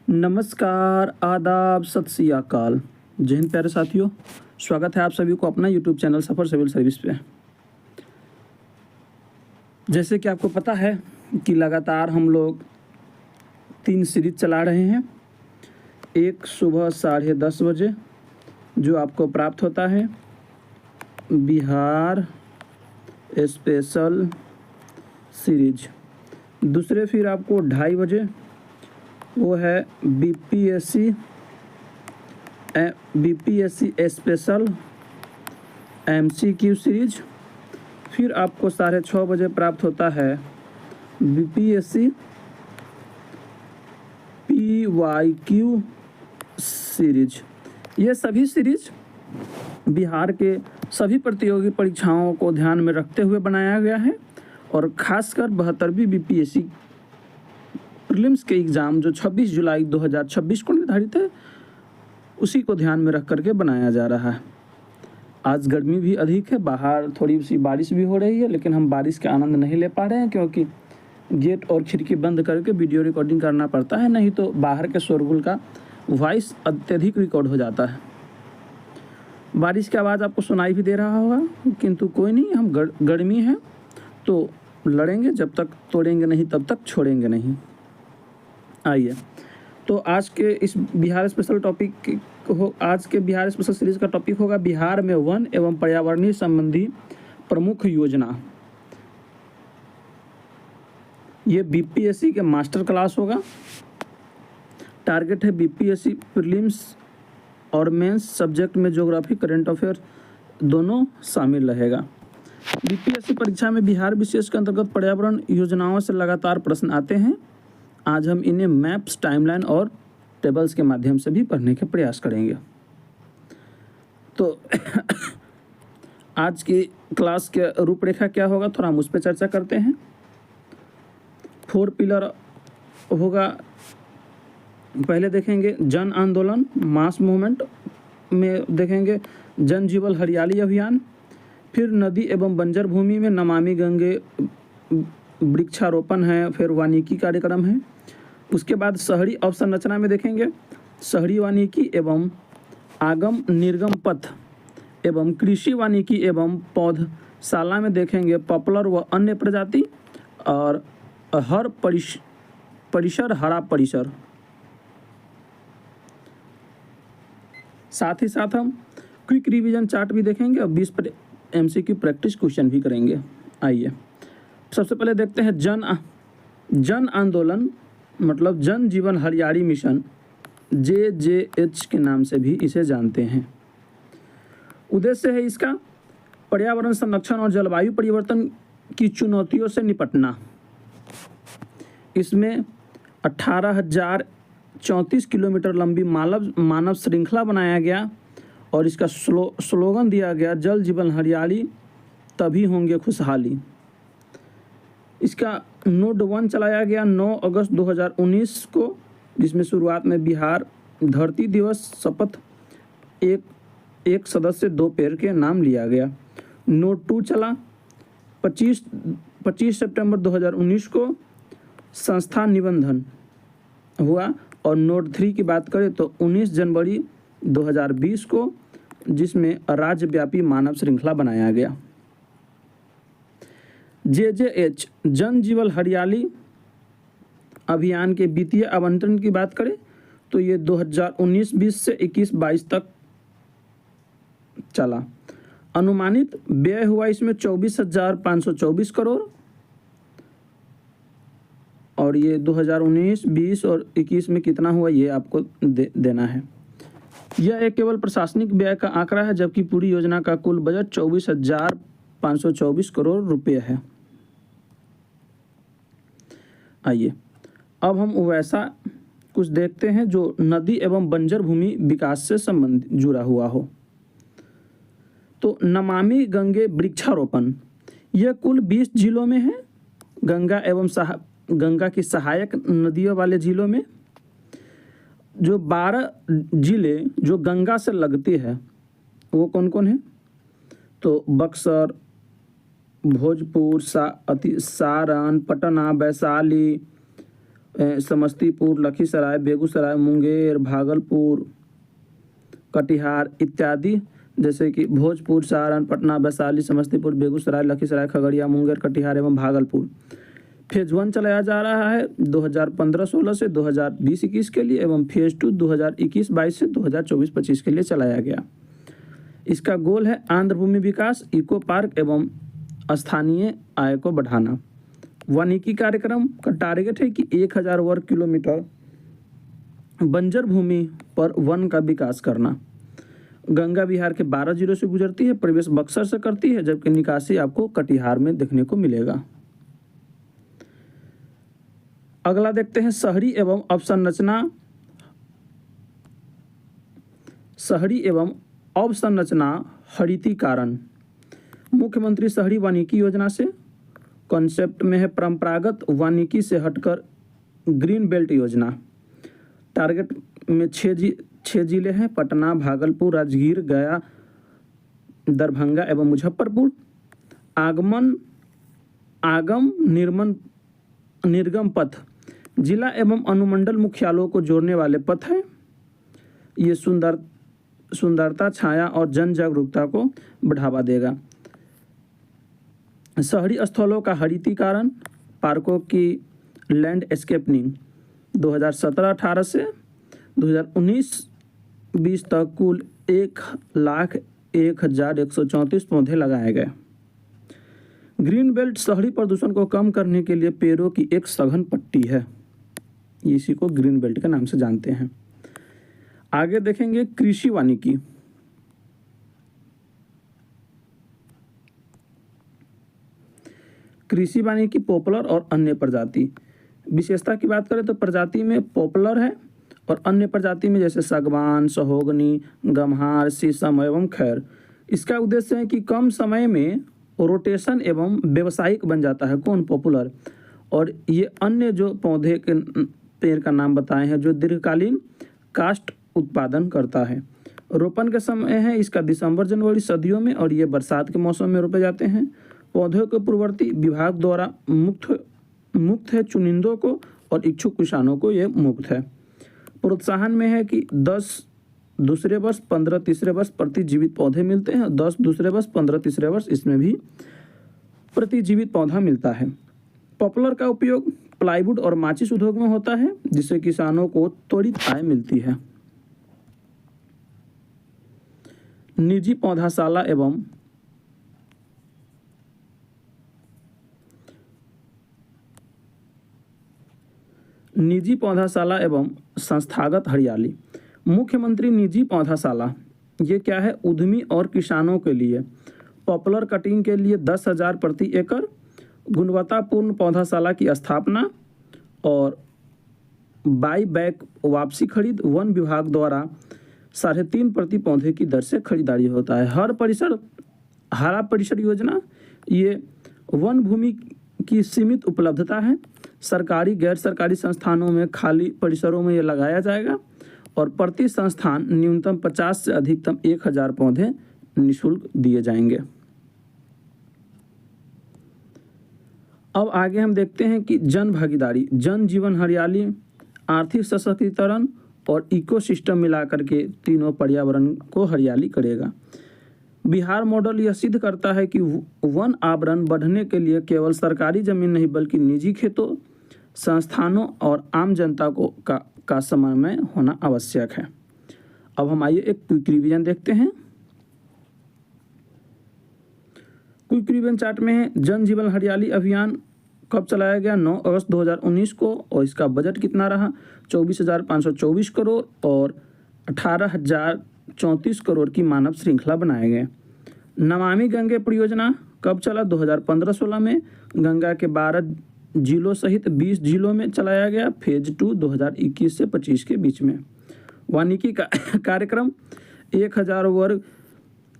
नमस्कार, आदाब, सत श्री अकाल। जय हिंद प्यारे साथियों, स्वागत है आप सभी को अपना यूट्यूब चैनल सफ़र सिविल सर्विस पे। जैसे कि आपको पता है कि लगातार हम लोग 3 सीरीज चला रहे हैं। एक सुबह 10:30 बजे जो आपको प्राप्त होता है बिहार स्पेशल सीरीज। दूसरे फिर आपको 2:30 बजे वो है बीपीएससी स्पेशल एमसीक्यू सीरीज। फिर आपको 6:30 बजे प्राप्त होता है बीपीएससी पीवाईक्यू सीरीज। ये सभी सीरीज बिहार के सभी प्रतियोगी परीक्षाओं को ध्यान में रखते हुए बनाया गया है और खासकर 72वीं बीपीएससी प्रीलिम्स के एग्ज़ाम जो 26 जुलाई 2026 को निर्धारित है उसी को ध्यान में रख करके बनाया जा रहा है। आज गर्मी भी अधिक है, बाहर थोड़ी सी बारिश भी हो रही है, लेकिन हम बारिश का आनंद नहीं ले पा रहे हैं क्योंकि गेट और खिड़की बंद करके वीडियो रिकॉर्डिंग करना पड़ता है, नहीं तो बाहर के शोरगुल का वॉइस अत्यधिक रिकॉर्ड हो जाता है। बारिश की आवाज़ आपको सुनाई भी दे रहा होगा, किंतु कोई नहीं, हम गर्मी है तो लड़ेंगे, जब तक तोड़ेंगे नहीं तब तक छोड़ेंगे नहीं। आइए, तो आज के इस बिहार स्पेशल आज के बिहार स्पेशल सीरीज का टॉपिक होगा बिहार में वन एवं पर्यावरणीय संबंधी प्रमुख योजना। ये बीपीएससी के मास्टर क्लास होगा। टारगेट है बीपीएससी प्रीलिम्स और मेंस सब्जेक्ट में ज्योग्राफी करंट अफेयर दोनों शामिल रहेगा। बीपीएससी परीक्षा में बिहार विशेष के अंतर्गत पर्यावरण योजनाओं से लगातार प्रश्न आते हैं। आज हम इन्हें मैप्स, टाइमलाइन और टेबल्स के माध्यम से भी पढ़ने के प्रयास करेंगे। तो आज की क्लास के रूपरेखा क्या होगा, थोड़ा हम उस पर चर्चा करते हैं। 4 पिलर होगा। पहले देखेंगे जन आंदोलन, मास मूवमेंट में देखेंगे जन जीवन हरियाली अभियान। फिर नदी एवं बंजर भूमि में नमामि गंगे वृक्षारोपण है, फिर वानिकी कार्यक्रम है। उसके बाद शहरी अवसंरचना में देखेंगे शहरी वानिकी एवं आगम निर्गम पथ एवं कृषि वानिकी एवं पौधशाला में देखेंगे पॉपुलर व अन्य प्रजाति और हर परिसर हरा परिसर। साथ ही साथ हम क्विक रिवीजन चार्ट भी देखेंगे और 20 एमसीक्यू प्रैक्टिस क्वेश्चन भी करेंगे। आइए, सबसे पहले देखते हैं जन आंदोलन, मतलब जन जीवन हरियाली मिशन, JJH के नाम से भी इसे जानते हैं। उद्देश्य है इसका पर्यावरण संरक्षण और जलवायु परिवर्तन की चुनौतियों से निपटना। इसमें 18,034 किलोमीटर लंबी मानव श्रृंखला बनाया गया और इसका स्लोगन दिया गया जल जीवन हरियाली तभी होंगे खुशहाली। इसका नोड 1 चलाया गया 9 अगस्त 2019 को, जिसमें शुरुआत में बिहार धरती दिवस शपथ एक सदस्य 2 पेड़ के नाम लिया गया। नोड 2 चला 25 सितंबर 2019 को संस्था निबंधन हुआ। और नोड 3 की बात करें तो 19 जनवरी 2020 को, जिसमें राज्यव्यापी मानव श्रृंखला बनाया गया। JJH जन जीवन हरियाली अभियान के वित्तीय आवंटन की बात करें तो ये 2019-20 से 21-22 तक चला। अनुमानित व्यय हुआ इसमें 24,524 करोड़ और ये 2019, 20 और 21 में कितना हुआ ये आपको देना है। यह एक केवल प्रशासनिक व्यय का आंकड़ा है, जबकि पूरी योजना का कुल बजट 24,524 करोड़ रुपये है। आइए, अब हम वैसा कुछ देखते हैं जो नदी एवं बंजर भूमि विकास से जुड़ा हुआ हो। तो नमामि गंगे वृक्षारोपण यह कुल 20 जिलों में है। गंगा की सहायक नदियों वाले जिलों में जो 12 जिले जो गंगा से लगते हैं वो कौन कौन है, तो बक्सर, भोजपुर, सारण, पटना, वैशाली, समस्तीपुर, लखीसराय, बेगूसराय, मुंगेर, भागलपुर, कटिहार इत्यादि, जैसे कि भोजपुर, सारण, पटना, वैशाली, समस्तीपुर, बेगूसराय, लखीसराय, खगड़िया, मुंगेर, कटिहार एवं भागलपुर। फेज 1 चलाया जा रहा है 2015-16 से 2020-21 के लिए, एवं फेज 2 2021-22 से 2024-25 के लिए चलाया गया। इसका गोल है आंध्र भूमि विकास, इको पार्क एवं स्थानीय आय को बढ़ाना। वानिकी कार्यक्रम का टारगेट है कि 1000 वर्ग किलोमीटर बंजर भूमि पर वन का विकास करना। गंगा बिहार के 12 जिलों से गुजरती है, प्रवेश बक्सर से करती है, जबकि निकासी आपको कटिहार में देखने को मिलेगा। अगला देखते हैं शहरी एवं अवसंरचना हरितीकरण। मुख्यमंत्री शहरी वानिकी योजना से कॉन्सेप्ट में है परंपरागत वानिकी से हटकर ग्रीन बेल्ट योजना। टारगेट में 6 जिले हैं, पटना, भागलपुर, राजगीर, गया, दरभंगा एवं मुजफ्फरपुर। निर्गम पथ जिला एवं अनुमंडल मुख्यालयों को जोड़ने वाले पथ हैं। ये सुंदरता, छाया और जन जागरूकता को बढ़ावा देगा। शहरी स्थलों का हरितीकरण, पार्कों की लैंडस्केपिंग 2017-18 से 2019-20 तक कुल 1,01,134 पौधे लगाए गए। ग्रीन बेल्ट शहरी प्रदूषण को कम करने के लिए पेड़ों की एक सघन पट्टी है, इसी को ग्रीन बेल्ट के नाम से जानते हैं। आगे देखेंगे कृषि वानिकी। कृषि वानिकी पॉपुलर और अन्य प्रजाति। विशेषता की बात करें तो प्रजाति में पॉपुलर है और अन्य प्रजाति में जैसे सागवान, सहोगनी, गम्हार, शीशम एवं खैर। इसका उद्देश्य है कि कम समय में रोटेशन एवं व्यवसायिक बन जाता है। कौन? पॉपुलर। और ये अन्य जो पौधे के पेड़ का नाम बताए हैं जो दीर्घकालीन काष्ठ उत्पादन करता है। रोपण का समय है इसका दिसंबर-जनवरी सर्दियों में, और ये बरसात के मौसम में रोपे जाते हैं। पौधों के पूर्ववर्ती विभाग द्वारा मुक्त है, चुनिंदों को और इच्छुक किसानों को ये मुक्त है। प्रोत्साहन में है कि 10 दूसरे वर्ष, 15 तीसरे वर्ष प्रति जीवित पौधे मिलते हैं। 10 दूसरे वर्ष, 15 तीसरे वर्ष इसमें भी प्रति जीवित पौधा मिलता है। पॉपुलर का उपयोग प्लाईवुड और माचिस उद्योग में होता है, जिससे किसानों को त्वरित आय मिलती है। निजी पौधाशाला एवं संस्थागत हरियाली। मुख्यमंत्री निजी पौधाशाला ये क्या है? उद्यमी और किसानों के लिए पॉपुलर कटिंग के लिए 10,000 प्रति एकड़, गुणवत्तापूर्ण पौधाशाला की स्थापना और बाई बैक वापसी खरीद वन विभाग द्वारा 3.5 प्रति पौधे की दर से खरीदारी होता है। हरा परिसर योजना ये वन भूमि की सीमित उपलब्धता है। सरकारी गैर सरकारी संस्थानों में खाली परिसरों में ये लगाया जाएगा और प्रति संस्थान न्यूनतम 50 से अधिकतम 1,000 पौधे निःशुल्क दिए जाएंगे। अब आगे हम देखते हैं कि जन भागीदारी, जन जीवन हरियाली, आर्थिक सशक्तिकरण और इकोसिस्टम मिलाकर के तीनों पर्यावरण को हरियाली करेगा। बिहार मॉडल यह सिद्ध करता है कि वन आवरण बढ़ने के लिए केवल सरकारी जमीन नहीं बल्कि निजी खेतों, संस्थानों और आम जनता का समन्वय होना आवश्यक है। अब हम आइए एक क्विक रिवीजन देखते हैं। क्विक रिवीजन चार्ट में है जन जीवन हरियाली अभियान कब चलाया गया? 9 अगस्त 2019 को, और इसका बजट कितना रहा? 24,524 करोड़ और 18,034 करोड़ की मानव श्रृंखला बनाए गए। नमामि गंगे परियोजना कब चला? 2015-16 में गंगा के 12 जिलों सहित 20 जिलों में चलाया गया। फेज 2 2021 से 25 के बीच में। वानिकी का कार्यक्रम 1,000 वर्ग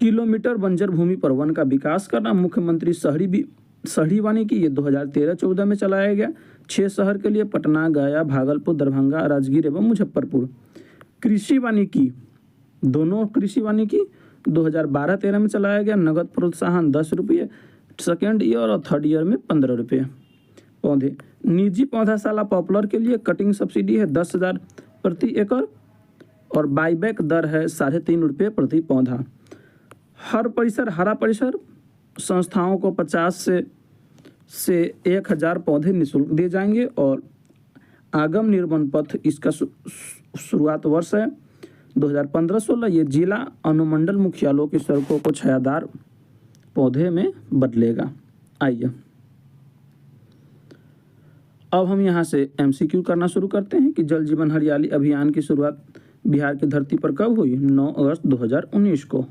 किलोमीटर बंजर भूमि पर वन का विकास करना। मुख्यमंत्री शहरी वानिकी ये 2013-14 में चलाया गया। 6 शहर के लिए पटना, गया, भागलपुर, दरभंगा, राजगीर एवं मुजफ्फरपुर। कृषि वानिकी, दोनों कृषि वानिकी 2012-13 में चलाया गया। नगद प्रोत्साहन 10 रुपये सेकेंड ईयर और थर्ड ईयर में 15 रुपये। पौधे। निजी पौधाशाला पॉपुलर के लिए कटिंग सब्सिडी है 10,000 प्रति एकड़ और बाईबैक दर है 3.5 रुपये प्रति पौधा। हर परिसर हरा परिसर संस्थाओं को 50 से 1,000 पौधे निःशुल्क दिए जाएंगे और आगम निर्माण पथ इसका शुरुआत वर्ष है 2015-16। ये जिला अनुमंडल मुख्यालयों की सड़कों को छायादार पौधे में बदलेगा। आइए अब हम यहाँ से एमसीक्यू करना शुरू करते हैं कि जल जीवन हरियाली अभियान की शुरुआत बिहार की धरती पर कब हुई? 9 अगस्त 2019 को।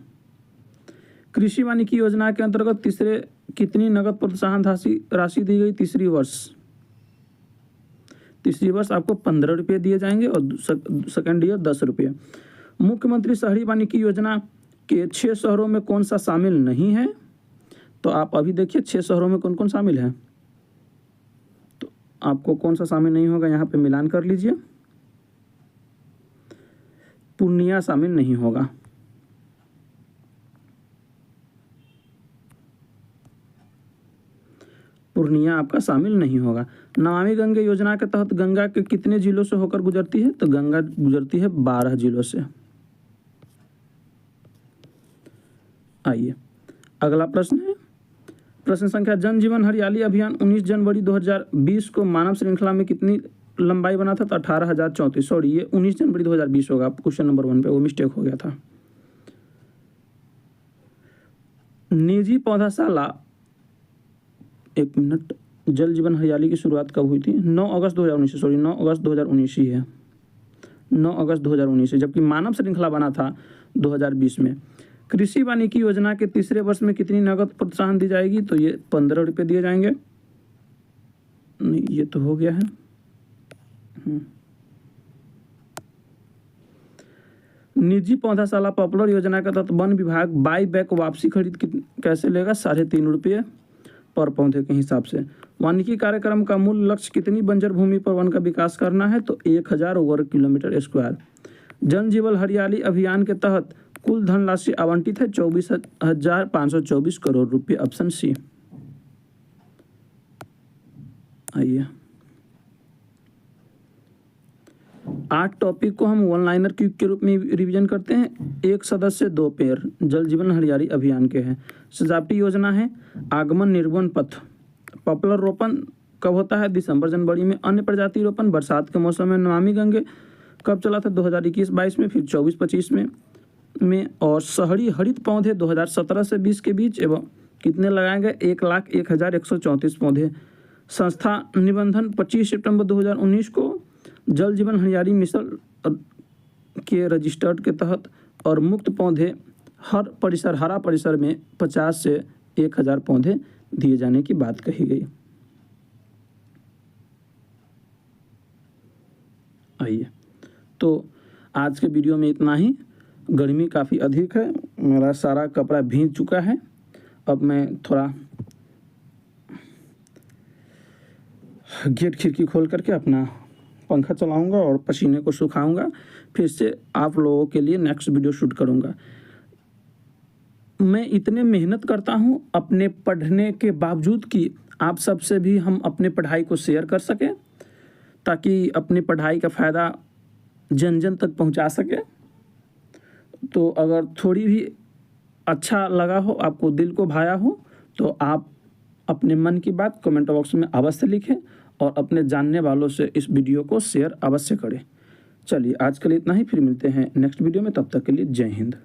कृषि वानिकी योजना के अंतर्गत तीसरे कितनी नगद प्रोत्साहन राशि दी गई? तीसरी वर्ष आपको 15 रुपये दिए जाएंगे और सेकेंड ईयर 10 रुपये। मुख्यमंत्री शहरी वानिकी योजना के 6 शहरों में कौन सा शामिल नहीं है? तो आप अभी देखिए 6 शहरों में कौन कौन शामिल है। तो आपको कौन सा शामिल नहीं होगा यहाँ पे मिलान कर लीजिए। पूर्णिया शामिल नहीं होगा। पूर्णिया आपका शामिल नहीं होगा। नमामि गंगे योजना के तहत गंगा के कितने जिलों से होकर गुजरती है? तो गंगा गुजरती है 12 जिलों से। आइए अगला प्रश्न है प्रश्न संख्या जन जीवन हरियाली अभियान 19 जनवरी 2020 को मानव श्रृंखला में कितनी लंबाई बना था? तो 18,034। सॉरी ये 19 जनवरी 2020 होगा। क्वेश्चन नंबर 1 पे वो मिस्टेक हो गया था। निजी पौधाशाला एक मिनट जल जीवन हरियाली की शुरुआत कब हुई थी? 9 अगस्त 2019। सॉरी 9 अगस्त 2019 ही है। 9 अगस्त 2019 है, जबकि मानव श्रृंखला बना था 2020 में। कृषि वानिकी योजना के तीसरे वर्ष में कितनी नगद प्रोत्साहन दी जाएगी? तो ये 15 रुपये दिए जाएंगे। नहीं ये तो हो गया है। निजी पौधाशाला पॉपुलर योजना के तहत वन विभाग बाई बैक वापसी खरीद कैसे लेगा? 3.5 रुपये पर पौधे के हिसाब से। वानिकी कार्यक्रम का मूल लक्ष्य कितनी बंजर भूमि पर वन का विकास करना है? तो 1000 वर्ग किलोमीटर स्क्वायर। जन जीवन हरियाली अभियान के तहत कुल धनराशि आवंटित है 24,524 करोड़ रुपये। Option C. आइए 8 टॉपिक को हम वन लाइनर क्विक के रूप में रिवीजन करते हैं। 1 सदस्य 2 पेड़ जल जीवन हरियाली अभियान के हैं। सजावटी योजना है आगमन निर्गमन पथ। पॉपुलर रोपण कब होता है? दिसंबर जनवरी में। अन्य प्रजाति रोपण बरसात के मौसम में। नमामि गंगे कब चला था? 2021-22 में, फिर 24-25 में और शहरी हरित पौधे 2017 से 20 के बीच एवं कितने लगाए गए? 1,01,134 पौधे। संस्था निबंधन 25 सितंबर 2019 को जल जीवन हरियाली मिशन के रजिस्टर्ड के तहत और मुक्त पौधे हरा परिसर में 50 से 1,000 पौधे दिए जाने की बात कही गई। आइए तो आज के वीडियो में इतना ही। गर्मी काफ़ी अधिक है, मेरा सारा कपड़ा भीग चुका है। अब मैं थोड़ा गेट खिड़की खोल करके अपना पंखा चलाऊंगा और पसीने को सुखाऊंगा। फिर से आप लोगों के लिए नेक्स्ट वीडियो शूट करूंगा। मैं इतने मेहनत करता हूं अपने पढ़ने के बावजूद कि आप सबसे भी हम अपने पढ़ाई को शेयर कर सकें, ताकि अपनी पढ़ाई का फ़ायदा जन जन तक पहुंचा सके। तो अगर थोड़ी भी अच्छा लगा हो, आपको दिल को भाया हो, तो आप अपने मन की बात कमेंट बॉक्स में अवश्य लिखें और अपने जानने वालों से इस वीडियो को शेयर अवश्य करें। चलिए आज के लिए इतना ही, फिर मिलते हैं नेक्स्ट वीडियो में। तब तक के लिए जय हिंद।